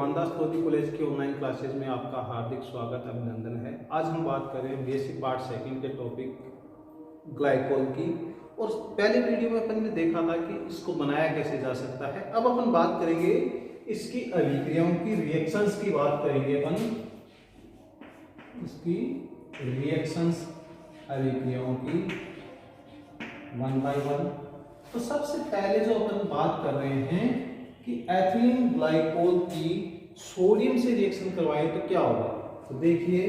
Ramdas Lodhi college के online classes में आपका हार्दिक स्वागत अभिनंदन है। आज हम बात कर रहे हैं बेसिक पार्ट सेकंड के टॉपिक ग्लाइकोल की। और पहले वीडियो में अपन ने देखा था कि इसको बनाया कैसे जा सकता है। अब अपन बात करेंगे इसकी अभिक्रियाओं की, रिएक्शंस की बात करेंगे अपन, इसकी रिएक्शंस अभिक्रियाओं की वन बाय वन। तो सबसे पहले जो अपन बात कर रहे हैं कि एथिलीन ग्लाइकोल की सोडियम से रिएक्शन करवाए तो क्या होगा। तो देखिए,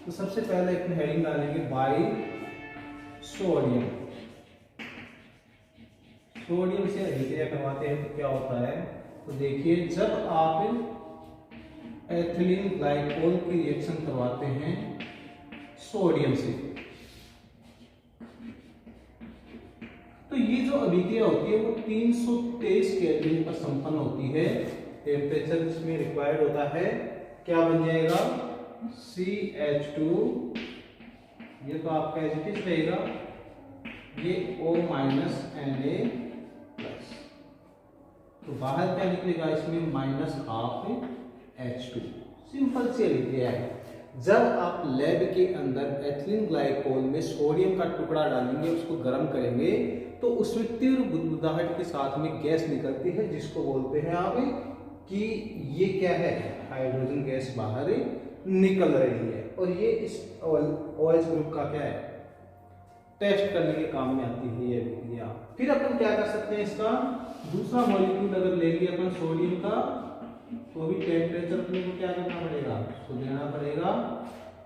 तो सबसे पहले अपने हेडिंग डालेंगे बाई सोडियम। सोडियम से अभिक्रिया करवाते हैं तो क्या होता है। तो देखिए, जब आप एथिलीन ग्लाइकोल की रिएक्शन करवाते हैं सोडियम से, तो ये जो अभिक्रिया होती है वो 323 केल्विन पर संपन्न होती है। टेम्परेचर इसमें रिक्वायर्ड होता है, क्या बन जाएगा, CH2, ये तो आपका एज इट इज रहेगा, ये O माइनस Na प्लस, तो बाहर क्या निकलेगा इसमें -12H2। सिंपल सी अभिक्रिया है। जब आप लैब के अंदर एथिलीन ग्लाइकोल में सोडियम का टुकड़ा डालेंगे, उसको गर्म करेंगे, तो उसमें तीव्र बुदबुदाहट के साथ में गैस निकलती है, जिसको बोलते हैं आप कि ये क्या है, हाइड्रोजन गैस बाहर निकल रही है। और ये इस OH ग्रुप का क्या है, टेस्ट करने के काम में आती है ये अभिक्रिया। फिर अपन क्या कर सकते हैं, इसका दूसरा मॉलिक्यूल अगर लेंगे अपन सोडियम का, तो भी टेम्परेचर अपने को क्या करना पड़ेगा, तो देना पड़ेगा।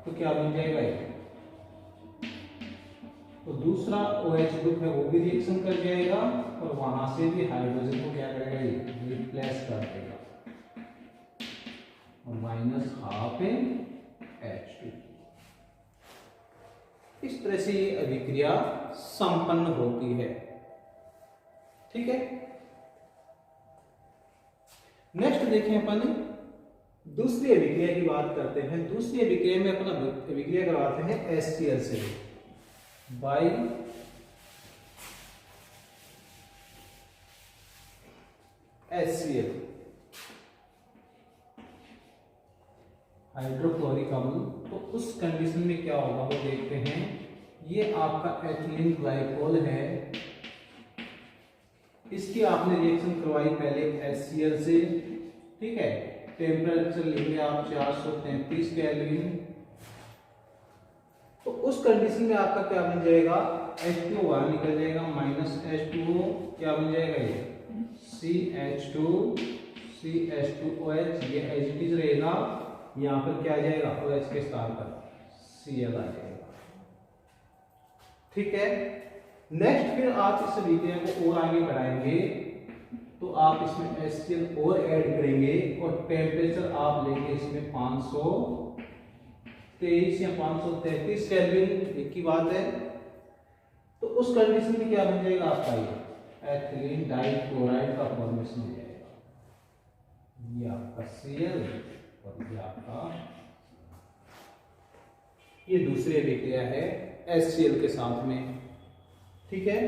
तो क्या बन जाएगा ये, तो दूसरा OH ग्रुप है वो भी रिएक्शन कर जाएगा और वहां से भी हाइड्रोजन को क्या करेगा, ये रिप्लेस कर देगा, और -12H2। इस तरह से ये अभिक्रिया संपन्न होती है। ठीक है, नेक्स्ट देखें अपन दूसरी अभिक्रिया की बात करते हैं। दूसरी अभिक्रिया में अपन अभिक्रिया करवाते हैं HCl से बाई HCl, हाइड्रोक्लोरिक अम्ल। तो उस कंडीशन में क्या होगा वो देखते हैं। ये आपका एथिलीन ग्लाइकोल है, इसकी आपने रिएक्शन करवाई पहले HCl से, ठीक है। टेम्परेचर लेंगे आप 433 केल्विन। तो उस कंडीशन में आपका क्या बन जाएगा, H2 बाहर निकल जाएगा, -H2O क्या बन जाएगा, ये CH2OH, ये एज इट इज रहेगा। यहाँ पर क्या आ जाएगा, OH के स्थान पर Cl आ जाएगा। ठीक है, नेक्स्ट फिर आप इस अभिक्रिया को और आगे बढ़ाएंगे, तो आप इसमें HCl और ऐड करेंगे और टेम्परेचर आप लेंगे इसमें 523 या 533 केल्विन, एक ही बात है। तो उस कंडीशन में क्या बन जाएगा आपका, ये एथिलीन डाइक्लोराइड का फॉर्मेशन हो जाएगा। ये आपका Cl और ये आपका, ये दूसरी अभिक्रिया है HCl के साथ में। ठीक है,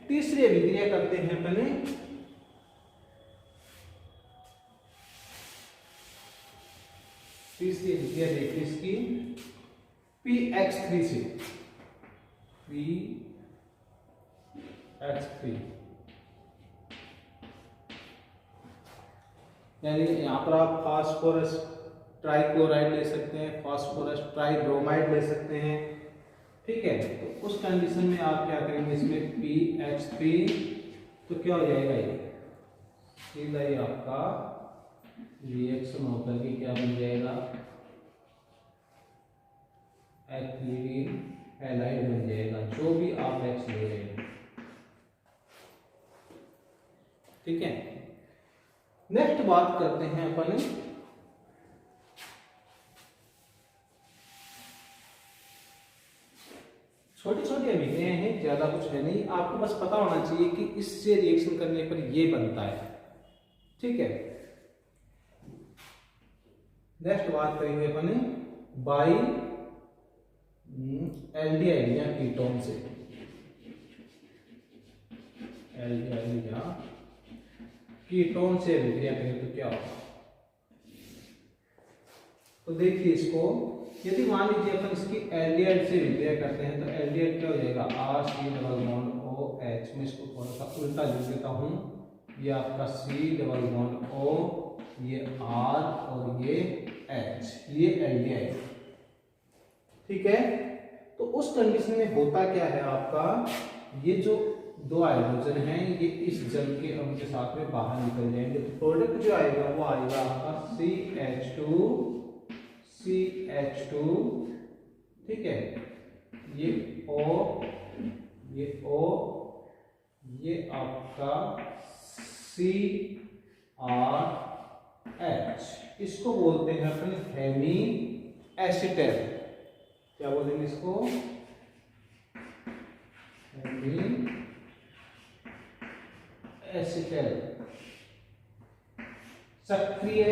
तीसरी अभिक्रिया करते हैं अपने तीसरी अभिक्रिया देखिए इसकी PX3 से, PX3, यानी यहां पर आप फास्फोरस ट्राइक्लोराइड ले सकते हैं, फास्फोरस ट्राइब्रोमाइड ले सकते हैं। ठीक है, तो उस कंडीशन में आप क्या करेंगे, इसमें PH3, तो क्या हो जाएगा, ये सीधा ही आपका रिएक्शन होकर के क्या बन जाएगा, एथिलीन हैलाइड बन जाएगा, जो भी आप X ले रहे हैं। ठीक है, नेक्स्ट बात करते हैं अपन छोटी छोटी अभिक्रियाएं हैं, ज्यादा कुछ है नहीं, आपको बस पता होना चाहिए कि इससे रिएक्शन करने पर ये बनता है। ठीक है, नेक्स्ट बात करेंगे अपन बाई एल्डिहाइड या कीटोन से, एल्डिहाइड या कीटोन से अभिक्रिया करें तो क्या होगा, तो देखिए इसको, यदि मान लीजिए अपन इसकी एल्डिहाइड से रिपेयर करते हैं तो एल्डिहाइड क्या हो जाएगा, R C double bond O H. मैं इसको थोड़ा सा उल्टा लिख देता हूँ, ये आपका सी डबल बॉन्ड ओ, ये आर और ये एच, ये एल्डिहाइड। ठीक है, तो उस कंडीशन में होता क्या है आपका, ये जो दो हाइड्रोजन हैं ये इस जल के अणु के साथ में बाहर निकल जाएंगे, तो प्रोडक्ट जो आएगा वो आएगा आपका CH2, ठीक है, ये O, ये आपका CrH, इसको बोलते हैं अपन हेमी एसिटेल। क्या बोलेंगे इसको, हेमी एसिटेल। सक्रिय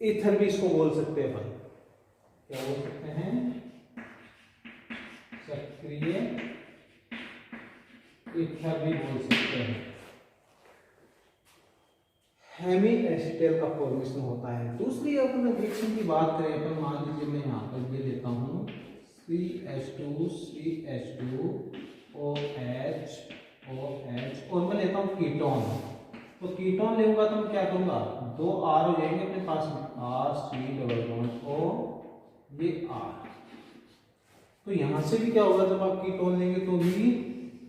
ईथर भी इसको बोल सकते हैं अपन, क्या बोल सकते हैं, सक्रिय ईथर भी बोल सकते हैं। हेमी एसिटेल का फॉर्मेशन होता है। दूसरी अपन रिएक्शन की बात करें, अपन मान लीजिए मैं यहाँ पर ये लेता हूँ CH2 OH और मैं लेता हूँ कीटोन। तो कीटोन लूंगा तो मैं क्या करूंगा, दो R हो जाएंगे अपने पास में, RC डबल बॉन्ड O, ये R। तो यहां से भी क्या होगा, जब आप कीटोन लेंगे तो भी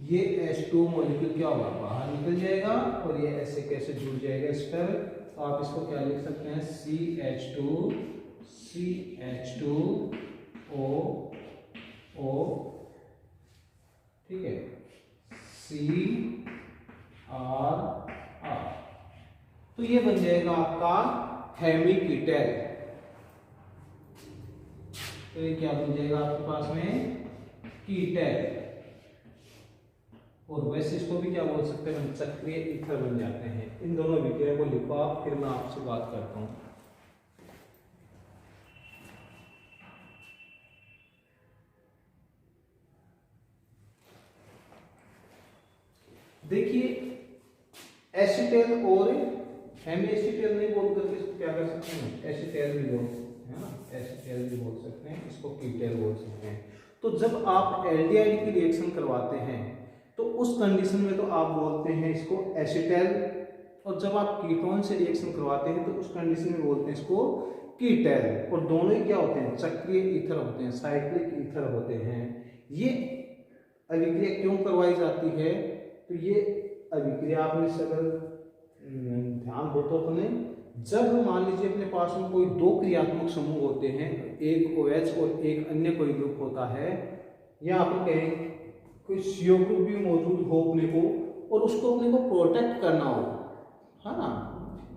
ये H2 मॉलिक्यूल क्या होगा, बाहर निकल जाएगा और ये ऐसे कैसे जुड़ जाएगा इस पर। तो आप इसको क्या लिख सकते हैं, CH2O, ठीक है, CrR। तो ये बन जाएगा आपका हेमिकीटेल। तो ये क्या बन जाएगा आपके पास में, कीटेल। और वैसे इसको भी क्या बोल सकते हैं, सक्रिय ईथर बन जाते हैं। इन दोनों विक्रिया को लिखो आप, फिर मैं आपसे बात करता हूं। देखिए एसिटेल और हेमी एसिटेल नहीं बोल करके इसको क्या कर सकते हैं, एसिटेल भी बोल सकते हैं ना, एसिटेल भी बोल सकते हैं, इसको कीटेल बोल सकते हैं। तो जब आप एल्डिहाइड की रिएक्शन करवाते हैं तो उस कंडीशन में तो आप बोलते हैं इसको एसिटेल, और जब आप कीटोन से रिएक्शन करवाते हैं तो उस कंडीशन में बोलते हैं इसको कीटेल। और दोनों ही क्या होते हैं, चक्रीय ईथर होते हैं, साइक्लिक ईथर होते हैं। ये अभिक्रिया क्यों करवाई जाती है, तो ये अभिक्रिया आपने अगर ध्यान हो तो अपने, जब मान लीजिए अपने पास में कोई दो क्रियात्मक समूह होते हैं, एक OH और एक अन्य कोई ग्रुप होता है, या आप कहें कोई CO ग्रुप भी मौजूद हो अपने को, और उसको अपने को प्रोटेक्ट करना हो, है ना,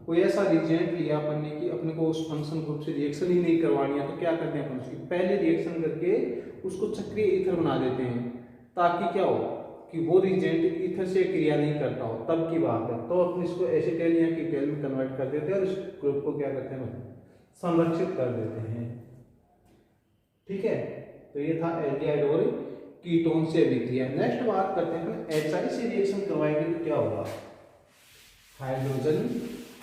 कोई ऐसा रिजेंट लिया अपन ने कि अपने को उस फंक्शन ग्रुप से रिएक्शन ही नहीं करवानी है, तो क्या करते हैं अपन उसकी पहले रिएक्शन करके उसको चक्रीय ईथर बना देते हैं, ताकि क्या हो कि वो रिजेंट ईथर से क्रिया नहीं करता हो, तब की बात है। तो अपन इसको एसिटेल या कीटेल में कन्वर्ट कर देते हैं और इस ग्रुप को क्या करते हैं, संरक्षित कर देते हैं। ठीक है, तो ये था एल्डिहाइड और कीटोन से अभिक्रिया। नेक्स्ट बात करते हैं HI से रिएक्शन करवाएंगे तो क्या होगा, हाइड्रोजन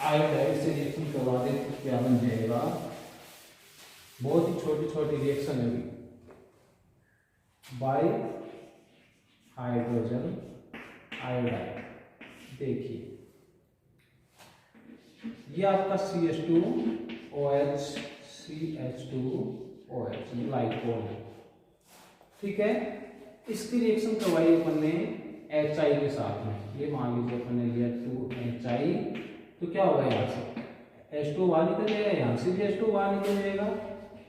आयोडाइड से रिएक्शन करवा दें तो क्या बन जाएगा, बहुत ही छोटी छोटी रिएक्शन है, बाई हाइड्रोजन आयोडाइड। देखिए ये आपका CH2OH ग्लाइकोल, ठीक है। इसकी रिएक्शन करवाई अपन ने HI के साथ में। ये मान लीजिए अपन ने लिया 2HI, तो क्या होगा, यहाँ से H2 बाहर निकल जाएगा, यहाँ से भी H2 बाहर निकल जाएगा,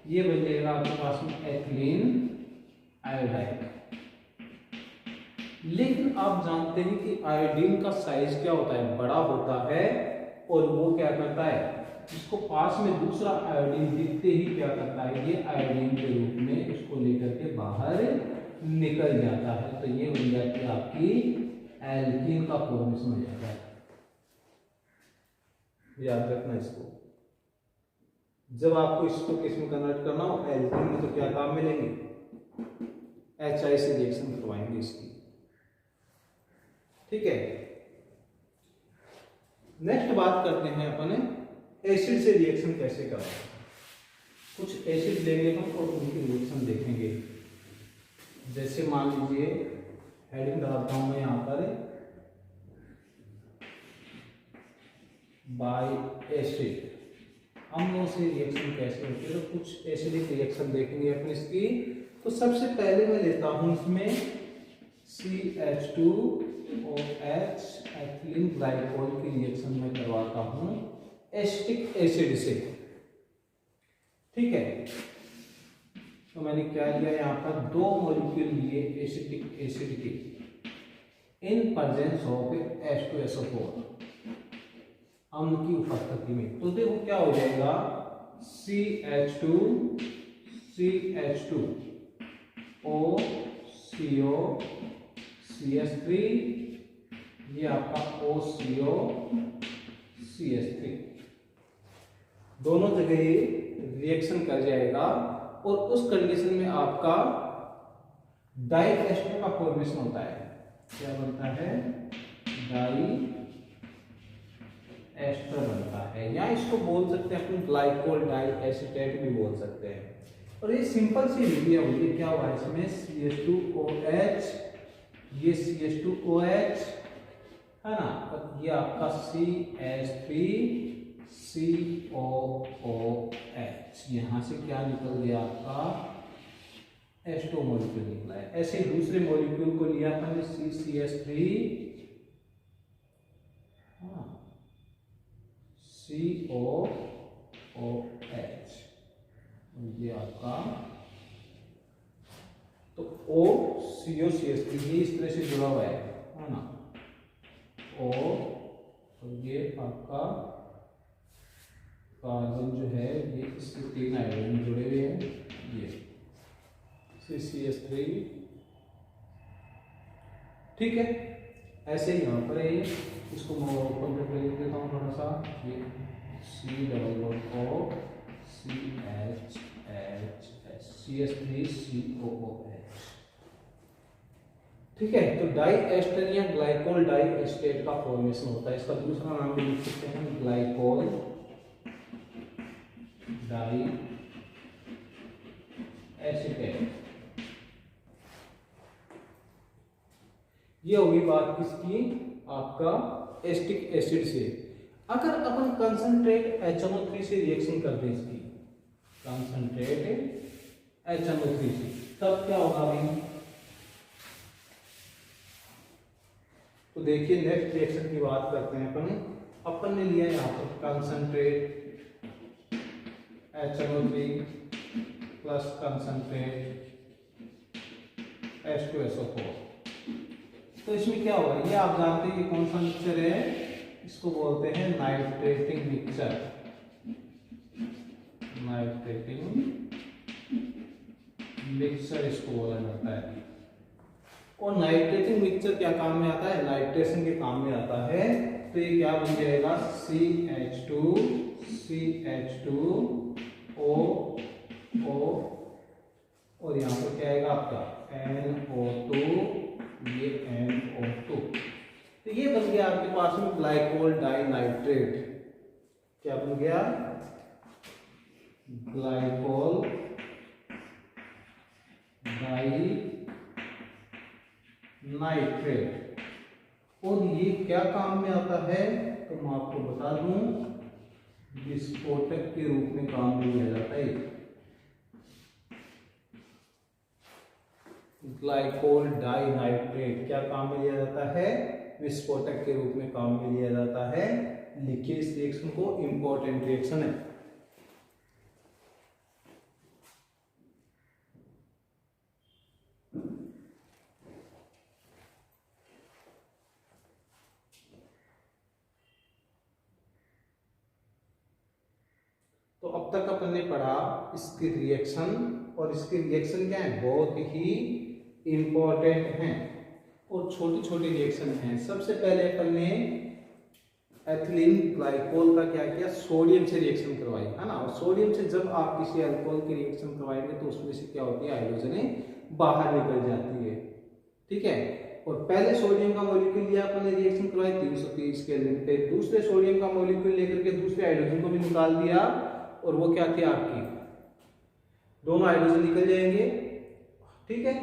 ये बन जाएगा आपके पास में एथिलीन आयोडाइड। लेकिन आप जानते हैं कि आयोडीन का साइज क्या होता है, बड़ा होता है, और वो क्या करता है, इसको पास में दूसरा आयोडीन दिखते ही क्या करता है, ये आयोडीन के रूप में इसको लेकर के बाहर निकल जाता है। तो ये बन जाती है आपकी एल्कीन का फॉर्मेशन हो जाता है। याद रखना इसको, जब आपको इसको किस में कन्वर्ट करना हो, एल्कीन में, तो क्या काम में लेंगे, HI से रिएक्शन करवाएंगे इसकी। ठीक है, नेक्स्ट बात करते हैं अपन एसिड से रिएक्शन कैसे करवाएं। कुछ एसिड लेंगे हम और उनकी रिएक्शन देखेंगे। जैसे मान लीजिए हेडिंग डालता हूं मैं यहाँ पर बाय एसिड, अम्लों से रिएक्शन कैसे होती है, तो कुछ एसिडिक रिएक्शन देखेंगे अपन इसकी। तो सबसे पहले मैं लेता हूं इसमें CH2OH एथिलीन ग्लाइकोल की रिएक्शन में करवाता हूं एसिटिक एसिड से। ठीक है, तो मैंने क्या लिया यहाँ पर, 2 मॉलिक्यूल लिए एसिटिक एसिड के इन प्रेजेंस ऑफ H2SO4 अम्ल की उपस्थिति में। तो देखो क्या हो जाएगा, CH2 O CO CH3, ये आपका OCO CH3, दोनों जगह ये रिएक्शन कर जाएगा और उस कंडीशन में आपका डाई एस्टर का फॉर्मेशन होता है। क्या बनता है, डाई एस्टर बनता है, या इसको बोल सकते हैं अपन ग्लाइकोल डाई एसीटेट भी बोल सकते हैं। और ये सिंपल सी विधि होगी, क्या हुआ इसमें CH2OH, ये CH2OH है ना, और ये आपका CH3COOH, यहां से क्या निकल गया आपका H2 मॉलिक्यूल निकला है। ऐसे दूसरे मॉलिक्यूल को लिया था CCH3 COOH, ये आपका, तो OCOCH3 ये इस तरह से जुड़ा हुआ है ना, O, और ये आपका कार्बन जो है ये इससे 3 हाइड्रोजन जुड़े हुए हैं, ये CCH3। ठीक है, ऐसे ही यहाँ पर है, इसको मैं ओपन करके लिख देता हूँ थोड़ा सा, ये COOH। ठीक है, तो डाई एस्टर या ग्लाइकोल डाई एस्टेट का फॉर्मेशन होता है। इसका दूसरा नाम भी लिख सकते हैं ग्लाइकोल डाई एसीटेट। ये होगी बात किसकी, आपका एसिटिक एसिड से। अगर अपन कंसंट्रेट HNO3 से रिएक्शन कर दें, इसकी कंसंट्रेट HNO3 से, तब क्या होगा भाई, तो देखिए नेक्स्ट रिएक्शन की बात करते हैं अपन ने लिया यहाँ पर concentrate HNO3 plus concentrate H2SO4। तो इसमें क्या होगा, ये आप जानते हैं कि कौन सा मिक्सचर है, इसको बोलते हैं नाइट्रेटिंग मिक्सचर। नाइट्रेटिंग मिक्सचर इसको बोला जाता है। और नाइट्रेटिंग मिक्सचर क्या काम में आता है, नाइट्रेशन के काम में आता है। तो ये क्या बन जाएगा, CH2O और यहाँ पर क्या आएगा आपका NO2, ये NO2। तो ये बन गया आपके पास में ग्लाइकोल डाई नाइट्रेट। क्या बन गया, ग्लाइकोल डाई नाइट्रेट। और ये क्या काम में आता है, तो मैं आपको बता दूं, विस्फोटक के रूप में काम में लिया जाता है। ग्लाइकोल डाई नाइट्रेट क्या काम में लिया जाता है, विस्फोटक के रूप में काम में लिया जाता है। लिखिए इस रिएक्शन को, इंपॉर्टेंट रिएक्शन है। तो अब तक अपन ने पढ़ा इसके रिएक्शन, और इसके रिएक्शन क्या है, बहुत ही इंपॉर्टेंट हैं और छोटी छोटी रिएक्शन हैं। सबसे पहले अपन ने एथिलीन ग्लाइकोल का क्या किया, सोडियम से रिएक्शन करवाई, है ना। और सोडियम से जब आप किसी अल्कोहल की रिएक्शन करवाएंगे तो उसमें से क्या होती है, हाइड्रोजन बाहर निकल जाती है। ठीक है, और पहले सोडियम का मॉलिक्यूल लिया अपन ने, रिएक्शन करवाई 330 केल्विन पे, दूसरे सोडियम का मॉलिक्यूल लेकर के दूसरे हाइड्रोजन को भी निकाल दिया, और वो क्या थी आपकी दोनों हाइड्रोजन निकल जाएंगे, ठीक है।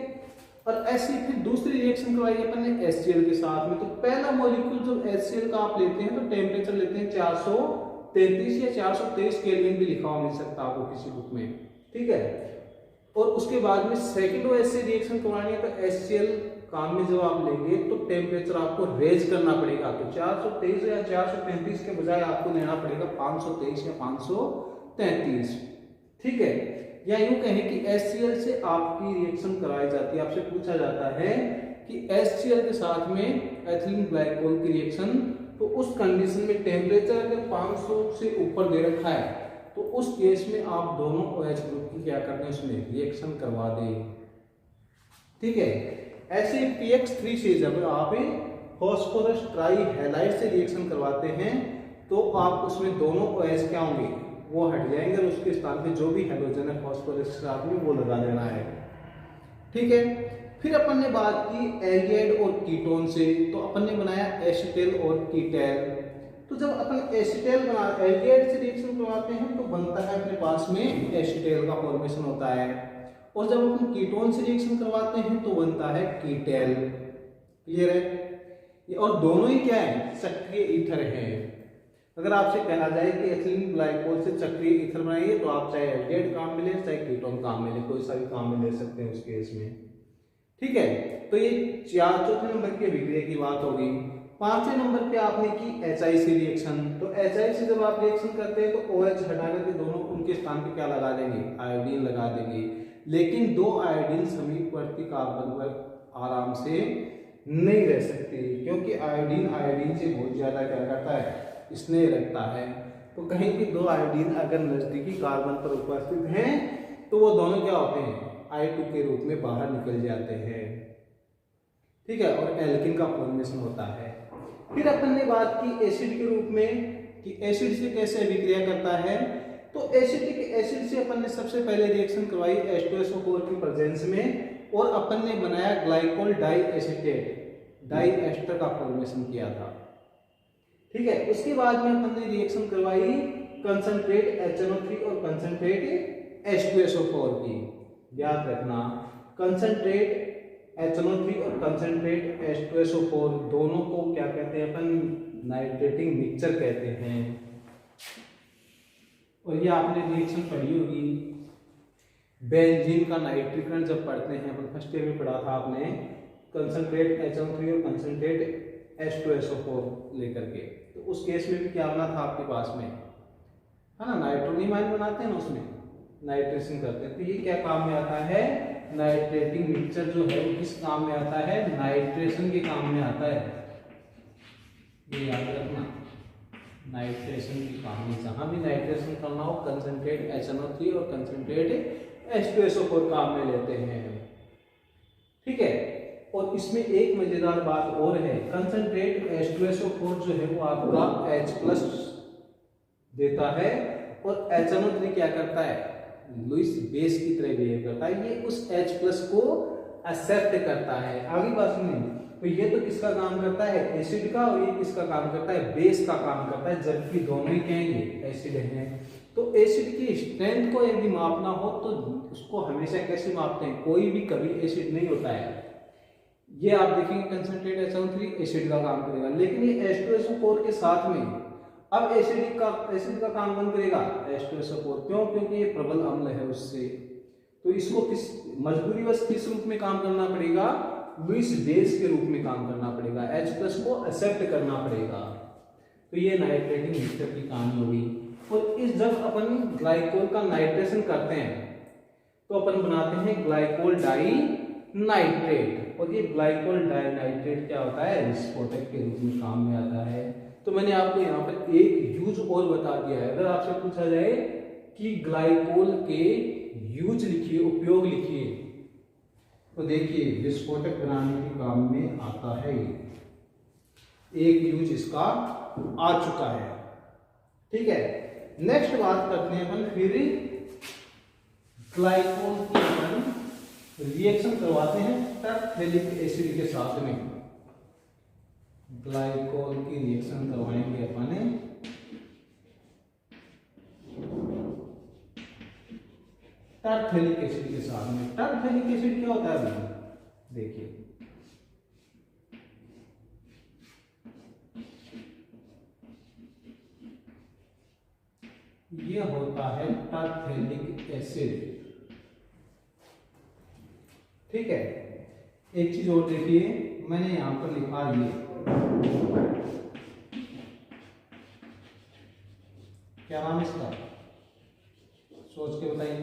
और ऐसी फिर दूसरी रिएक्शन करवाई अपन ने HCl के साथ में। तो पहला मॉलिक्यूल जो HCl का आप लेते हैं तो टेम्परेचर लेते हैं 433 या 423 केल्विन भी लिखा हुआ मिल सकता है आपको किसी बुक में, ठीक है। और उसके बाद में सेकंड ऐसे रिएक्शन करवानी है तो HCl काम में जब आप लेंगे तो टेम्परेचर आपको रेज करना पड़ेगा। तो 423 या 435 के बजाय आपको लेना पड़ेगा 523 या 533, ठीक है। या यूं कहें कि HCl से आपकी रिएक्शन कराई जाती है, आपसे पूछा जाता है कि HCl के साथ में एथिलीन ग्लाइकोल की रिएक्शन, तो उस कंडीशन में टेम्परेचर अगर 500 से ऊपर दे रखा है तो उस केस में आप दोनों OH ग्रुप की क्या करते हैं, उसमें रिएक्शन करवा दें, ठीक है। ऐसे PX3 से जब आप फास्फोरस ट्राईहैलाइड से रिएक्शन करवाते हैं तो आप उसमें दोनों OH क्या होंगे, वो हट जाएंगे और उसके स्थान पे जो भी हैलोजन है फास्फोरस के साथ में वो लगा देना है, ठीक है। फिर अपन ने बात की एल्डिहाइड और कीटोन से, तो अपन ने बनाया एसिटेल और कीटैल। तो जब अपन एसिटेल बना एल्डिहाइड से रिएक्शन करवाते हैं तो बनता है अपने पास में एसिटेल का फॉर्मेशन होता है, और जब अपन कीटोन से रिएक्शन करवाते हैं तो बनता है कीटैल, क्लियर है। और दोनों ही क्या है, सक्रिय ईथर है। अगर आपसे कहा जाए कि एथिलीन ग्लाइकोल से चक्रीय ईथर बनाइए तो आप चाहे एल्डिहाइड काम में ले चाहे कीटोन काम में ले, कोई सा भी काम में ले सकते हैं उस केस में, ठीक है। तो ये चौथे नंबर की अभिक्रिया की बात होगी। पांचवें नंबर पे आपने की HI से रिएक्शन। तो HI से जब आप रिएक्शन करते हैं तो OH हटा करके दोनों उनके स्थान पे क्या लगा देंगे, आयोडीन लगा देंगे। लेकिन दो आयोडीन समीपवर्ती कार्बन पर आराम से नहीं रह सकते, क्योंकि आयोडीन आयोडीन से बहुत ज्यादा क्या करता है, स्नेह रखता है। तो कहीं भी दो आयोडीन अगर नजदीकी कार्बन पर उपस्थित हैं तो वो दोनों क्या होते हैं, I2 के रूप में बाहर निकल जाते हैं, ठीक है। और एल्किन का फॉर्मेशन होता है। फिर अपन ने बात की एसिड के रूप में कि एसिड से कैसे अभिक्रिया करता है। तो एसिटिक एसिड से अपन ने सबसे पहले रिएक्शन करवाई H2SO4 की प्रेजेंस में, और अपन ने बनाया glycol diacetate, diester का फॉर्मेशन किया था, ठीक है। उसके बाद में अपन ने रिएक्शन करवाई कंसंट्रेट HNO3 और कंसंट्रेट H2SO4 की। याद रखना कंसंट्रेट HNO3 और कंसंट्रेट H2SO4 दोनों को क्या कहते हैं अपन, नाइट्रेटिंग मिक्सचर कहते हैं। और ये आपने रिएक्शन पढ़ी होगी, बेंजीन का नाइट्रीकरण जब पढ़ते हैं अपन, फर्स्ट ईयर में पढ़ा था आपने, कंसंट्रेट HNO3 और कंसंट्रेट H2SO4 लेकर के। तो उस केस में भी क्या बना था आपके पास में, है ना, नाइट्रोनियम आयन बनाते हैं ना, उसमें नाइट्रेशन करते हैं। तो ये क्या काम में आता है, नाइट्रेटिंग मिक्सचर जो है वो किस काम में आता है, नाइट्रेशन के काम में आता है। ये याद रखना, नाइट्रेशन की काम में, जहां भी नाइट्रेशन करना हो कंसंट्रेट HNO3 और कंसंट्रेट H2SO4 काम में लेते हैं, ठीक है। और इसमें एक मजेदार बात और है, कंसंट्रेट H2SO4 जो है वो आपका H+ देता है, और HNO3 क्या करता है, लुईस बेस की तरह बिहेव करता है, ये उस H+ को एक्सेप्ट करता है। आगे बात सुनिए, तो ये तो किसका काम करता है, एसिड का, और ये किसका काम करता है, बेस का काम करता है, जबकि दोनों ही कहेंगे एसिड हैं। तो एसिड की स्ट्रेंथ को यदि मापना हो तो उसको हमेशा कैसे मापते हैं, कोई भी कभी एसिड नहीं होता है। ये आप देखेंगे कंसंट्रेट HNO3 एसिड का काम करेगा, लेकिन ये H2SO4 के साथ में अब एसिड का काम बंद करेगा H2SO4, क्यों, क्योंकि ये प्रबल अम्ल है उससे। तो इसको किस मजबूरीवश किस रूप में काम करना पड़ेगा, लुईस बेस के रूप में काम करना पड़ेगा, H+ को एक्सेप्ट करना पड़ेगा। तो ये नाइट्रेटिंग मिक्सचर की कहानी होगी। और इस जब अपन ग्लाइकोल का नाइट्रेशन करते हैं तो अपन बनाते हैं ग्लाइकोल डाई नाइट्रेट, और ये ग्लाइकोल डाई नाइट्रेट क्या होता है, विस्फोटक के रूप में काम में आता है। तो मैंने आपको यहाँ पर एक यूज और बता दिया है। अगर आपसे पूछा जाए कि ग्लाइकोल के यूज लिखिए, उपयोग लिखिए, तो देखिए विस्फोटक बनाने के काम में आता है, एक यूज इसका आ चुका है, ठीक है। नेक्स्ट बात करते हैं अपन, फिर ग्लाइकोल की अपन रिएक्शन करवाते हैं टरफेलिक एसिड के साथ में। ग्लाइकोल की रिएक्शन करवाएंगे अपन टरफेलिक एसिड के साथ में। टरफेलिक एसिड क्या होता है भाई, देखिए ये होता है टरफेलिक एसिड, ठीक है। एक चीज और देखिए, मैंने यहां पर लिखा ये क्या नाम है इसका, सोच के बताइए।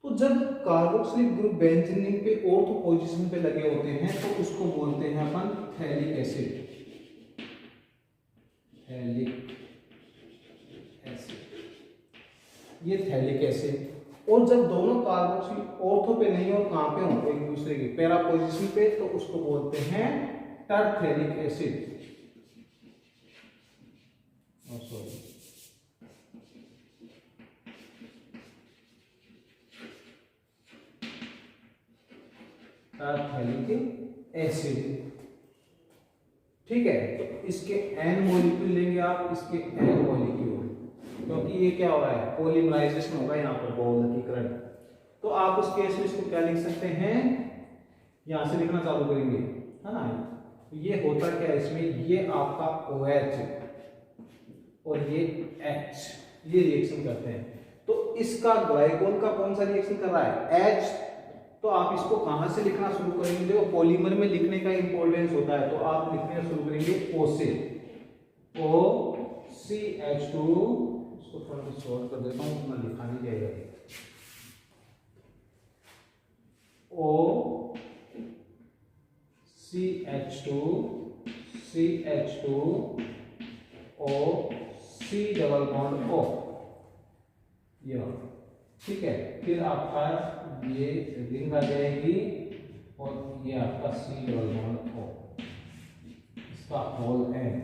तो जब कार्बोक्सिलिक ग्रुप बेंजीन पे ऑर्थो पोजीशन पे लगे होते हैं तो उसको बोलते हैं अपन थैलिक एसिड। थैलिक एसिड, ये थैलिक एसिड। और जब दोनों कार्बोक्सिल ऑर्थो पे नहीं और कहां पे हो, एक दूसरे के पैरा पोजीशन पे, तो उसको बोलते हैं टरफेलिक एसिड। सॉरी, टरफेलिक एसिड, ठीक है। तो इसके एन मॉलिक्यूल लेंगे आप, इसके एन मॉलिक्यूल, क्योंकि ये क्या हो रहा है, पॉलीमराइजेशन होगा यहाँ पर बहुलकीकरण। तो आप उस केस में इसको क्या लिख सकते हैं, यहां से लिखना चालू करेंगे, है ना। ये होता क्या है इसमें, ये आपका OH और ये H, ये रिएक्शन करते हैं। तो इसका ग्लाइकोल का कौन सा रिएक्शन कर रहा है, H। तो आप इसको कहां से लिखना शुरू करेंगे, देखो पॉलीमर में लिखने का इंपॉर्टेंस होता है, तो आप लिखना शुरू करेंगे O से, OCH2, इसको थोड़ा सा शॉर्ट कर देता हूं, उतना लिखा नहीं जाएगा। CH2 O C double bond O, यह, ठीक है। फिर आपका ये रिंग आ जाएगी और ये आपका C डबल बॉन्ड O, इसका होल एंड,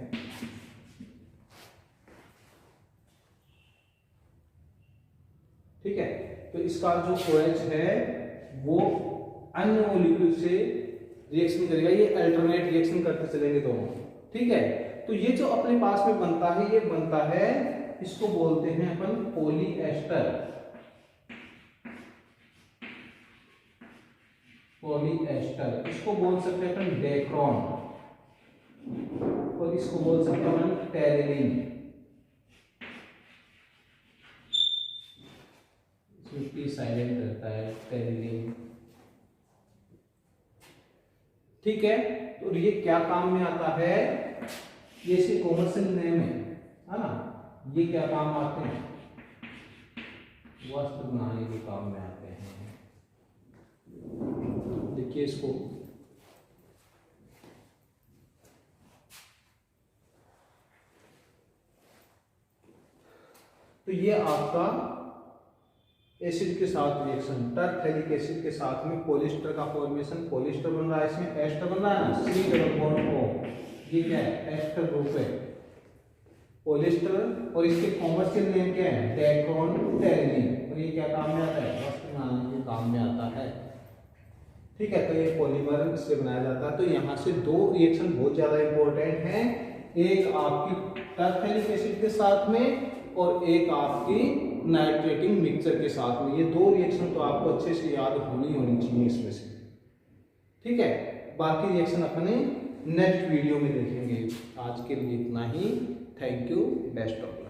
ठीक है। तो इसका जो OH है वो अन्य मॉलिक्यूल से रिएक्शन करेगा, ये अल्टरनेट रिएक्शन करते चलेंगे दोनों, ठीक है। तो ये जो अपने पास में बनता है, ये बनता है, इसको बोलते हैं अपन पॉलीएस्टर। पॉलीएस्टर, इसको बोल सकते हैं अपन डेक्रॉन, और इसको बोल सकते हैं अपन टेरेलिन। साइलेंट रहता है टेरेलिन, ठीक है। तो ये क्या काम में आता है, ये इसके कॉमर्शियल नेम है ना। ये क्या काम आते हैं, वस्त्र बनाने के काम में आते हैं। देखिए इसको, तो ये आपका एसिड के साथ रिएक्शन, टरफेलिक एसिड के साथ में पॉलिएस्टर का फॉर्मेशन, पॉलिएस्टर बन रहा है, इसमें एस्टर बन रहा है ना, C डबल बॉन्ड O, ये क्या है, एस्टर ग्रुप है, पॉलिएस्टर। और इसके कॉमर्शियल नेम क्या है, डेक्रॉन टेरेलिन। और ये क्या काम में आता है, वस्त्र बनाने के काम में आता है, ठीक है। तो ये पॉलीमर इससे बनाया जाता है। तो यहाँ से दो रिएक्शन बहुत ज्यादा इंपॉर्टेंट हैं, एक आपकी टरफेलिक एसिड के साथ में और एक आपकी नाइट्रेटिंग मिक्सचर के साथ में। ये दो रिएक्शन तो आपको अच्छे से याद होनी चाहिए इसमें से, ठीक है। बाकी रिएक्शन अपने नेक्स्ट वीडियो में देखेंगे। आज के लिए इतना ही। Thank you, best of luck.